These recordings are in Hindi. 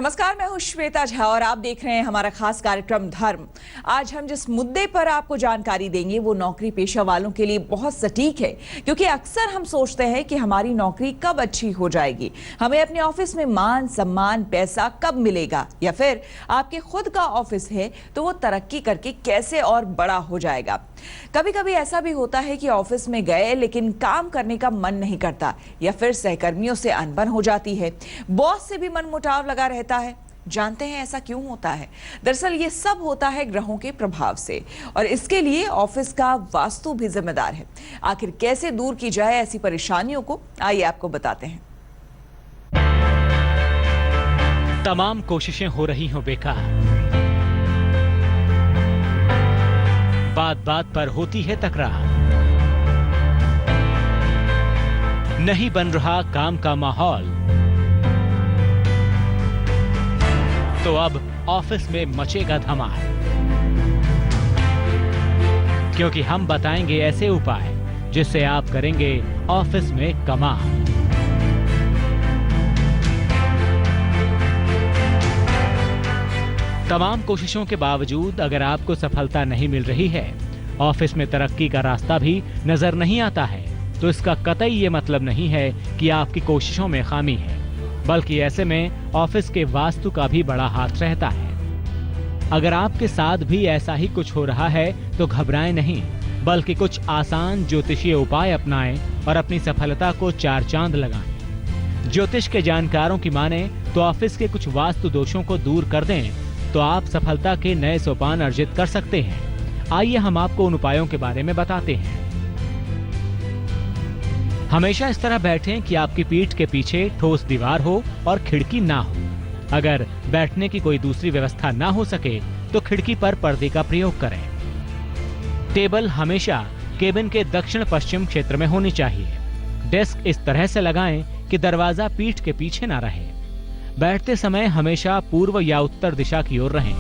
नमस्कार, मैं हूं श्वेता झा और आप देख रहे हैं हमारा खास कार्यक्रम धर्म। आज हम जिस मुद्दे पर आपको जानकारी देंगे वो नौकरी पेशा वालों के लिए बहुत सटीक है, क्योंकि अक्सर हम सोचते हैं कि हमारी नौकरी कब अच्छी हो जाएगी, हमें अपने ऑफिस में मान सम्मान पैसा कब मिलेगा, या फिर आपके खुद का ऑफिस है तो वो तरक्की करके कैसे और बड़ा हो जाएगा। कभी कभी ऐसा भी होता है कि ऑफिस में गए लेकिन काम करने का मन नहीं करता, या फिर सहकर्मियों से अनबन हो जाती है, बॉस से भी मनमुटाव लगा रहता है। जानते हैं ऐसा क्यों होता है? दरअसल ये सब होता है ग्रहों के प्रभाव से, और इसके लिए ऑफिस का वास्तु भी जिम्मेदार है। आखिर कैसे दूर की जाए ऐसी परेशानियों को, आइए आपको बताते हैं। तमाम कोशिशें हो रही हों बेकार, बात बात पर होती है तकरार, नहीं बन रहा काम का माहौल, तो अब ऑफिस में मचेगा धमाल, क्योंकि हम बताएंगे ऐसे उपाय जिससे आप करेंगे ऑफिस में कमाल। तमाम कोशिशों के बावजूद अगर आपको सफलता नहीं मिल रही है, ऑफिस में तरक्की का रास्ता भी नजर नहीं आता है, तो इसका कतई ये मतलब नहीं है कि आपकी कोशिशों में खामी है, बल्कि ऐसे में ऑफिस के वास्तु का भी बड़ा हाथ रहता है। अगर आपके साथ भी ऐसा ही कुछ हो रहा है तो घबराएं नहीं, बल्कि कुछ आसान ज्योतिषीय उपाय अपनाएं और अपनी सफलता को चार चांद लगाएं। ज्योतिष के जानकारों की माने तो ऑफिस के कुछ वास्तु दोषों को दूर कर दें तो आप सफलता के नए सोपान अर्जित कर सकते हैं। आइए हम आपको उन उपायों के बारे में बताते हैं। हमेशा इस तरह बैठें कि आपकी पीठ के पीछे ठोस दीवार हो और खिड़की ना हो। अगर बैठने की कोई दूसरी व्यवस्था ना हो सके तो खिड़की पर पर्दे का प्रयोग करें। टेबल हमेशा केबिन के दक्षिण पश्चिम क्षेत्र में होनी चाहिए। डेस्क इस तरह से लगाएं कि दरवाजा पीठ के पीछे ना रहे। बैठते समय हमेशा पूर्व या उत्तर दिशा की ओर रहें।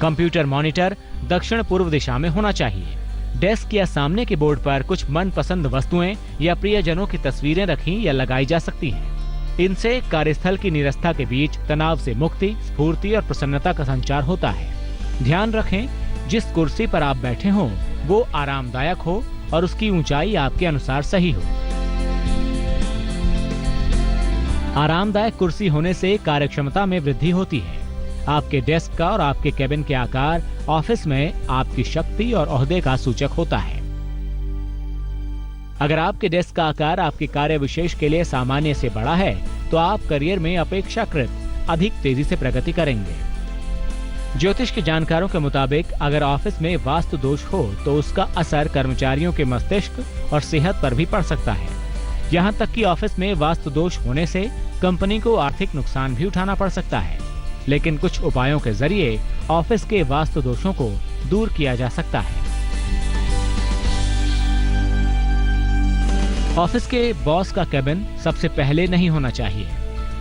कंप्यूटर मॉनिटर दक्षिण पूर्व दिशा में होना चाहिए। डेस्क या सामने के बोर्ड पर कुछ मनपसंद वस्तुएं या प्रियजनों की तस्वीरें रखी या लगाई जा सकती हैं। इनसे कार्यस्थल की निरस्ता के बीच तनाव से मुक्ति, स्फूर्ति और प्रसन्नता का संचार होता है। ध्यान रखें, जिस कुर्सी पर आप बैठे हों वो आरामदायक हो और उसकी ऊंचाई आपके अनुसार सही हो। आरामदायक कुर्सी होने से कार्यक्षमता में वृद्धि होती है। आपके डेस्क का और आपके केबिन के आकार ऑफिस में आपकी शक्ति और ओहदे का सूचक होता है। अगर आपके डेस्क का आकार आपके कार्य विशेष के लिए सामान्य से बड़ा है तो आप करियर में अपेक्षाकृत अधिक तेजी से प्रगति करेंगे। ज्योतिष के जानकारों के मुताबिक अगर ऑफिस में वास्तु दोष हो तो उसका असर कर्मचारियों के मस्तिष्क और सेहत पर भी पड़ सकता है। यहाँ तक कि ऑफिस में वास्तु दोष होने से कंपनी को आर्थिक नुकसान भी उठाना पड़ सकता है, लेकिन कुछ उपायों के जरिए ऑफिस के वास्तु दोषों को दूर किया जा सकता है। ऑफिस के बॉस का केबिन सबसे पहले नहीं होना चाहिए।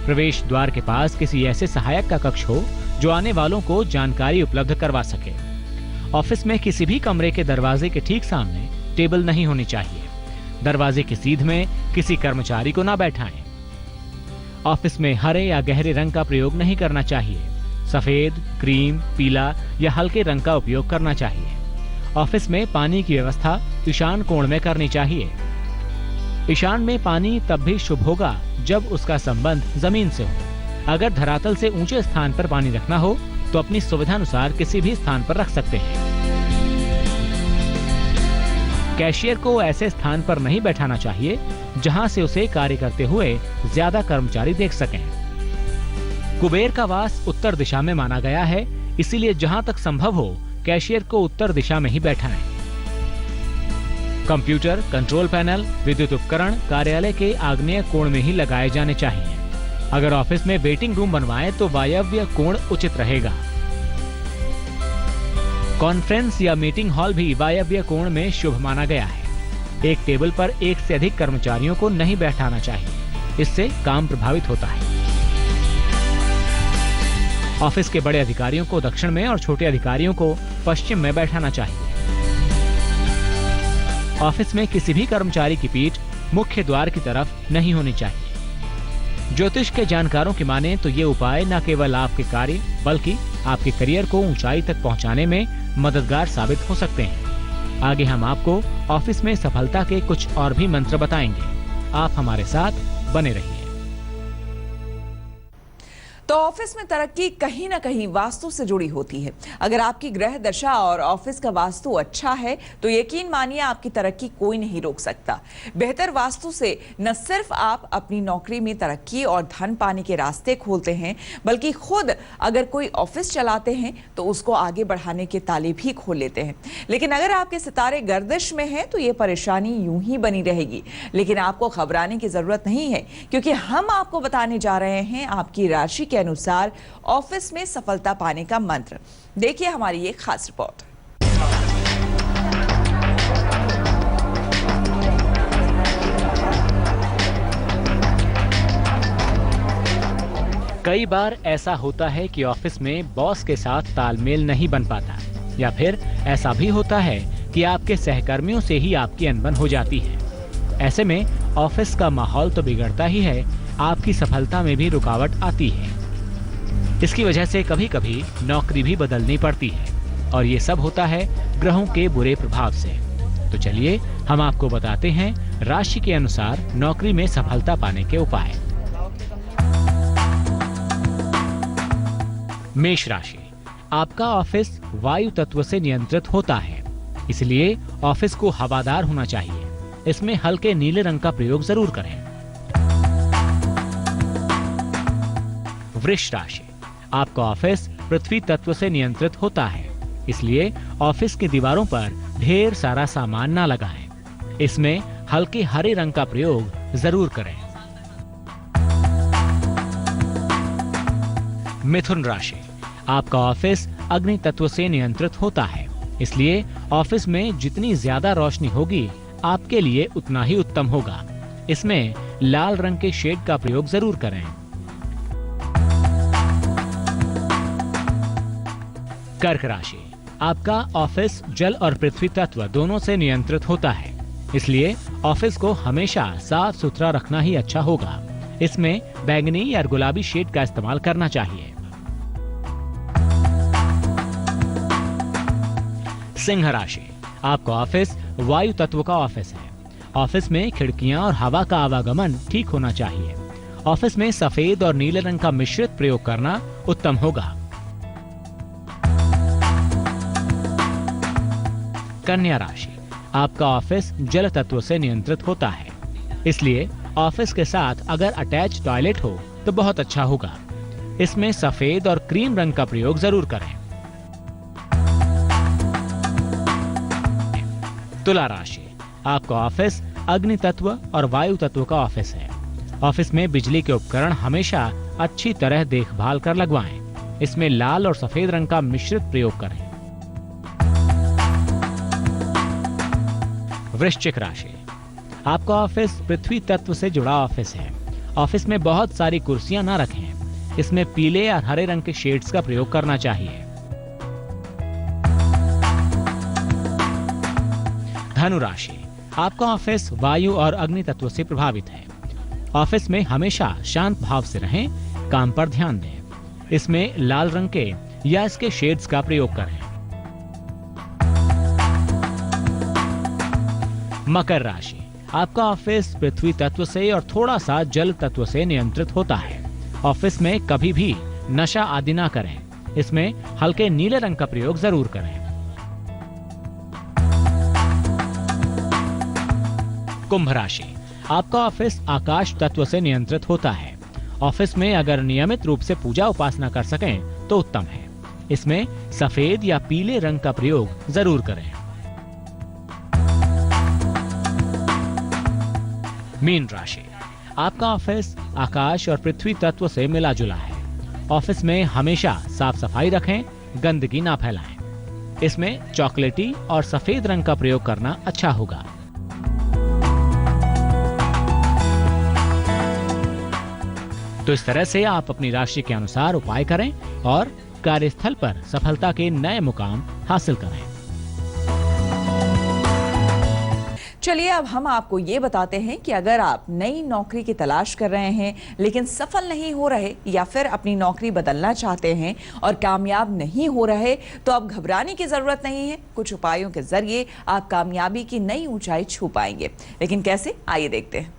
प्रवेश द्वार के पास किसी ऐसे सहायक का कक्ष हो जो आने वालों को जानकारी उपलब्ध करवा सके। ऑफिस में किसी भी कमरे के दरवाजे के ठीक सामने टेबल नहीं होनी चाहिए। दरवाजे की सीध में किसी कर्मचारी को ना बैठाएं। ऑफिस में हरे या गहरे रंग का प्रयोग नहीं करना चाहिए। सफेद, क्रीम, पीला या हल्के रंग का उपयोग करना चाहिए। ऑफिस में पानी की व्यवस्था ईशान कोण में करनी चाहिए। ईशान में पानी तब भी शुभ होगा जब उसका संबंध जमीन से हो। अगर धरातल से ऊंचे स्थान पर पानी रखना हो तो अपनी सुविधानुसार किसी भी स्थान पर रख सकते हैं। कैशियर को ऐसे स्थान पर नहीं बैठाना चाहिए जहां से उसे कार्य करते हुए ज्यादा कर्मचारी देख सकें। कुबेर का वास उत्तर दिशा में माना गया है, इसीलिए जहां तक संभव हो कैशियर को उत्तर दिशा में ही बैठाएं। कंप्यूटर, कंट्रोल पैनल, विद्युत उपकरण कार्यालय के आग्नेय कोण में ही लगाए जाने चाहिए। अगर ऑफिस में वेटिंग रूम बनवाएं तो वायव्य कोण उचित रहेगा। कॉन्फ्रेंस या मीटिंग हॉल भी वायव्य कोण में शुभ माना गया है। एक टेबल पर एक से अधिक कर्मचारियों को नहीं बैठाना चाहिए, इससे काम प्रभावित होता है। ऑफिस के बड़े अधिकारियों को दक्षिण में और छोटे अधिकारियों को पश्चिम में बैठाना चाहिए। ऑफिस में किसी भी कर्मचारी की पीठ मुख्य द्वार की तरफ नहीं होनी चाहिए। ज्योतिष के जानकारों की माने तो ये उपाय न केवल आपके कार्य बल्कि आपके करियर को ऊंचाई तक पहुंचाने में मददगार साबित हो सकते हैं। आगे हम आपको ऑफिस में सफलता के कुछ और भी मंत्र बताएंगे। आप हमारे साथ बने रहिए। तो ऑफिस में तरक्की कहीं ना कहीं वास्तु से जुड़ी होती है। अगर आपकी ग्रह दशा और ऑफिस का वास्तु अच्छा है तो यकीन मानिए आपकी तरक्की कोई नहीं रोक सकता। बेहतर वास्तु से न सिर्फ आप अपनी नौकरी में तरक्की और धन पाने के रास्ते खोलते हैं, बल्कि खुद अगर कोई ऑफिस चलाते हैं तो उसको आगे बढ़ाने के ताले भी खोल लेते हैं। लेकिन अगर आपके सितारे गर्दिश में हैं तो ये परेशानी यूं ही बनी रहेगी। लेकिन आपको घबराने की जरूरत नहीं है, क्योंकि हम आपको बताने जा रहे हैं आपकी राशि के अनुसार ऑफिस में सफलता पाने का मंत्र। देखिए हमारी ये खास रिपोर्ट। कई बार ऐसा होता है कि ऑफिस में बॉस के साथ तालमेल नहीं बन पाता, या फिर ऐसा भी होता है कि आपके सहकर्मियों से ही आपकी अनबन हो जाती है। ऐसे में ऑफिस का माहौल तो बिगड़ता ही है, आपकी सफलता में भी रुकावट आती है। इसकी वजह से कभी कभी नौकरी भी बदलनी पड़ती है, और ये सब होता है ग्रहों के बुरे प्रभाव से। तो चलिए हम आपको बताते हैं राशि के अनुसार नौकरी में सफलता पाने के उपाय। मेष राशि, आपका ऑफिस वायु तत्व से नियंत्रित होता है, इसलिए ऑफिस को हवादार होना चाहिए। इसमें हल्के नीले रंग का प्रयोग जरूर करें। वृष राशि, आपका ऑफिस पृथ्वी तत्व से नियंत्रित होता है, इसलिए ऑफिस की दीवारों पर ढेर सारा सामान ना लगाएं। इसमें हल्के हरे रंग का प्रयोग जरूर करें। मिथुन राशि, आपका ऑफिस अग्नि तत्व से नियंत्रित होता है, इसलिए ऑफिस में जितनी ज्यादा रोशनी होगी आपके लिए उतना ही उत्तम होगा। इसमें लाल रंग के शेड का प्रयोग जरूर करें। कर्क राशि, आपका ऑफिस जल और पृथ्वी तत्व दोनों से नियंत्रित होता है, इसलिए ऑफिस को हमेशा साफ सुथरा रखना ही अच्छा होगा। इसमें बैंगनी या गुलाबी शेड का इस्तेमाल करना चाहिए। सिंह राशि, आपका ऑफिस वायु तत्व का ऑफिस है। ऑफिस में खिड़कियां और हवा का आवागमन ठीक होना चाहिए। ऑफिस में सफेद और नीले रंग का मिश्रित प्रयोग करना उत्तम होगा। कन्या राशि, आपका ऑफिस जल तत्व से नियंत्रित होता है, इसलिए ऑफिस के साथ अगर अटैच टॉयलेट हो तो बहुत अच्छा होगा। इसमें सफेद और क्रीम रंग का प्रयोग जरूर करें। तुला राशि, आपका ऑफिस अग्नि तत्व और वायु तत्व का ऑफिस है। ऑफिस में बिजली के उपकरण हमेशा अच्छी तरह देखभाल कर लगवाएं। इसमें लाल और सफेद रंग का मिश्रित प्रयोग करें। वृश्चिक राशि, आपका ऑफिस पृथ्वी तत्व से जुड़ा ऑफिस है। ऑफिस में बहुत सारी कुर्सियां ना रखें। इसमें पीले और हरे रंग के शेड्स का प्रयोग करना चाहिए। धनु राशि, आपका ऑफिस वायु और अग्नि तत्व से प्रभावित है। ऑफिस में हमेशा शांत भाव से रहें, काम पर ध्यान दें। इसमें लाल रंग के या इसके शेड्स का प्रयोग करें। मकर राशि, आपका ऑफिस पृथ्वी तत्व से और थोड़ा सा जल तत्व से नियंत्रित होता है। ऑफिस में कभी भी नशा आदि ना करें। इसमें हल्के नीले रंग का प्रयोग जरूर करें। कुंभ राशि, आपका ऑफिस आकाश तत्व से नियंत्रित होता है। ऑफिस में अगर नियमित रूप से पूजा उपासना कर सकें तो उत्तम है। इसमें सफेद या पीले रंग का प्रयोग जरूर करें। मीन राशि, आपका ऑफिस आकाश और पृथ्वी तत्व से मिला जुला है। ऑफिस में हमेशा साफ सफाई रखें, गंदगी ना फैलाएं। इसमें चॉकलेटी और सफेद रंग का प्रयोग करना अच्छा होगा। तो इस तरह से आप अपनी राशि के अनुसार उपाय करें और कार्यस्थल पर सफलता के नए मुकाम हासिल करें। चलिए अब हम आपको ये बताते हैं कि अगर आप नई नौकरी की तलाश कर रहे हैं लेकिन सफल नहीं हो रहे या फिर अपनी नौकरी बदलना चाहते हैं और कामयाब नहीं हो रहे तो अब घबराने की जरूरत नहीं है। कुछ उपायों के जरिए आप कामयाबी की नई ऊंचाई छू पाएंगे। लेकिन कैसे, आइए देखते हैं।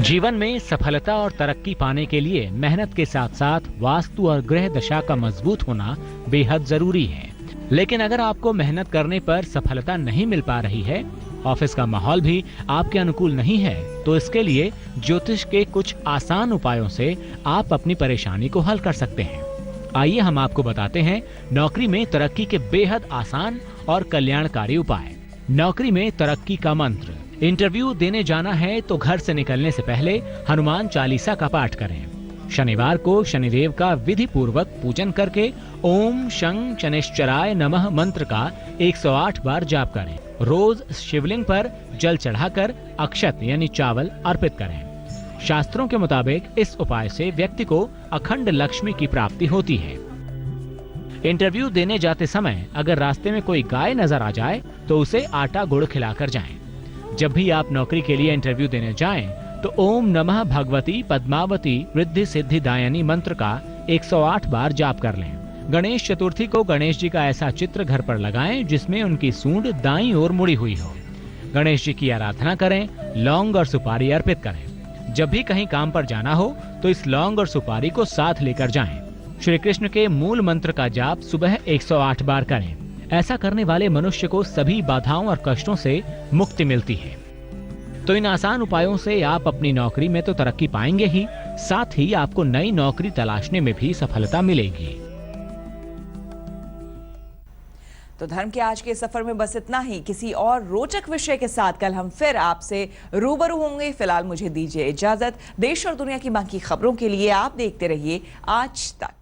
जीवन में सफलता और तरक्की पाने के लिए मेहनत के साथ साथ वास्तु और ग्रह दशा का मजबूत होना बेहद जरूरी है। लेकिन अगर आपको मेहनत करने पर सफलता नहीं मिल पा रही है, ऑफिस का माहौल भी आपके अनुकूल नहीं है, तो इसके लिए ज्योतिष के कुछ आसान उपायों से आप अपनी परेशानी को हल कर सकते हैं। आइए हम आपको बताते हैं नौकरी में तरक्की के बेहद आसान और कल्याणकारी उपाय। नौकरी में तरक्की का मंत्र। इंटरव्यू देने जाना है तो घर से निकलने से पहले हनुमान चालीसा का पाठ करें। शनिवार को शनिदेव का विधि पूर्वक पूजन करके ओम शं शनिश्चराय नमः मंत्र का 108 बार जाप करें। रोज शिवलिंग पर जल चढ़ाकर अक्षत यानी चावल अर्पित करें। शास्त्रों के मुताबिक इस उपाय से व्यक्ति को अखंड लक्ष्मी की प्राप्ति होती है। इंटरव्यू देने जाते समय अगर रास्ते में कोई गाय नजर आ जाए तो उसे आटा गुड़ खिलाकर जाएं। जब भी आप नौकरी के लिए इंटरव्यू देने जाएं, तो ओम नमः भगवती पद्मावती रिद्धि सिद्धि दायनी मंत्र का 108 बार जाप कर लें। गणेश चतुर्थी को गणेश जी का ऐसा चित्र घर पर लगाएं जिसमें उनकी सूंड दाईं ओर मुड़ी हुई हो। गणेश जी की आराधना करें, लौंग और सुपारी अर्पित करें। जब भी कहीं काम पर जाना हो तो इस लौंग और सुपारी को साथ लेकर जाएं। श्री कृष्ण के मूल मंत्र का जाप सुबह 108 बार करें। ऐसा करने वाले मनुष्य को सभी बाधाओं और कष्टों से मुक्ति मिलती है। तो इन आसान उपायों से आप अपनी नौकरी में तो तरक्की पाएंगे ही, साथ ही आपको नई नौकरी तलाशने में भी सफलता मिलेगी। तो धर्म के आज के सफर में बस इतना ही। किसी और रोचक विषय के साथ कल हम फिर आपसे रूबरू होंगे। फिलहाल मुझे दीजिए इजाजत। देश और दुनिया की बाकी खबरों के लिए आप देखते रहिए आज तक।